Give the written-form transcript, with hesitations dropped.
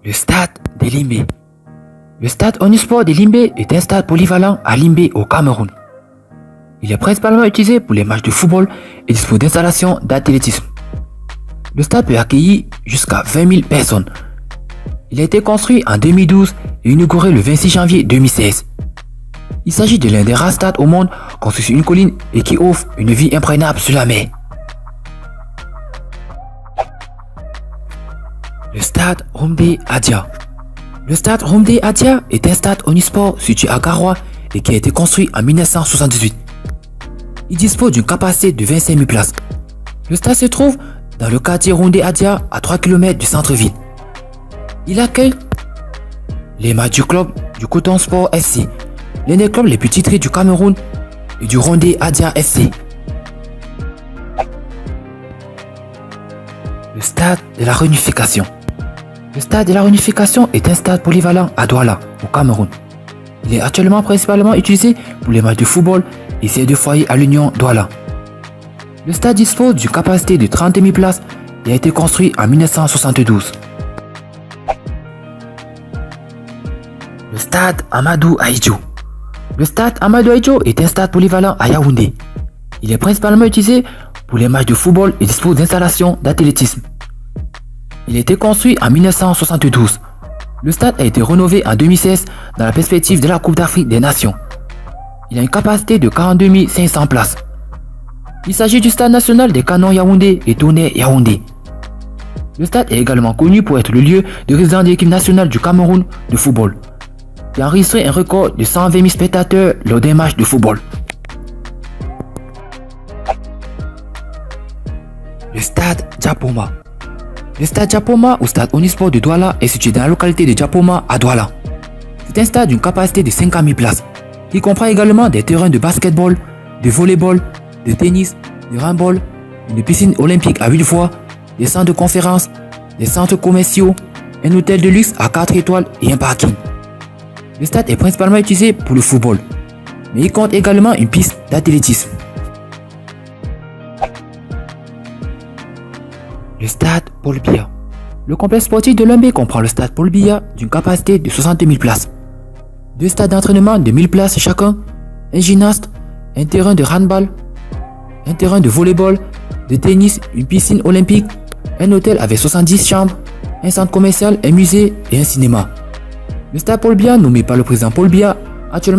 Le stade de Limbe. Le stade Omnisport de Limbe est un stade polyvalent à Limbe au Cameroun. Il est principalement utilisé pour les matchs de football et dispose d'installations d'athlétisme. Le stade peut accueillir jusqu'à 20 000 personnes. Il a été construit en 2012 et inauguré le 26 janvier 2016. Il s'agit de l'un des rares stades au monde construit sur une colline et qui offre une vue imprenable sur la mer. Le stade Rumde Adia. Le stade Rumde Adia est un stade omnisport situé à Garoua et qui a été construit en 1978. Il dispose d'une capacité de 25 000 places. Le stade se trouve dans le quartier Rumde Adia à 3 km du centre-ville. Il accueille les matchs du club du Coton Sport SC, l'un des clubs les plus titrés du Cameroun et du Rumde Adia FC. Le stade de la Réunification. Le stade de la Réunification est un stade polyvalent à Douala, au Cameroun. Il est actuellement principalement utilisé pour les matchs de football et sert de foyer à l'Union Douala. Le stade dispose d'une capacité de 30 000 places et a été construit en 1972. Le stade Amadou Ahidjo. Le stade Amadou Ahidjo est un stade polyvalent à Yaoundé. Il est principalement utilisé pour les matchs de football et dispose d'installations d'athlétisme. Il a été construit en 1972. Le stade a été rénové en 2016 dans la perspective de la Coupe d'Afrique des Nations. Il a une capacité de 42 500 places. Il s'agit du stade national des Canons Yaoundé et Tonnerre Yaoundé. Le stade est également connu pour être le lieu de résidence de l'équipe nationale du Cameroun de football, qui a enregistré un record de 120 000 spectateurs lors d'un match de football. Le stade Diapoma. Le stade Diapoma ou stade Omnisport de Douala est situé dans la localité de Diapoma à Douala. C'est un stade d'une capacité de 50 000 places, qui comprend également des terrains de basketball, de volleyball, de tennis, de handball, une piscine olympique à 8 fois, des centres de conférences, des centres commerciaux, un hôtel de luxe à 4 étoiles et un parking. Le stade est principalement utilisé pour le football, mais il compte également une piste d'athlétisme. Le stade Paul Biya. Le complexe sportif de Limbe comprend le stade Paul Biya d'une capacité de 60 000 places, deux stades d'entraînement de 1000 places chacun, un gymnaste, un terrain de handball, un terrain de volleyball, de tennis, une piscine olympique, un hôtel avec 70 chambres, un centre commercial, un musée et un cinéma. Le stade Paul Biya, nommé par le président Paul Biya, actuellement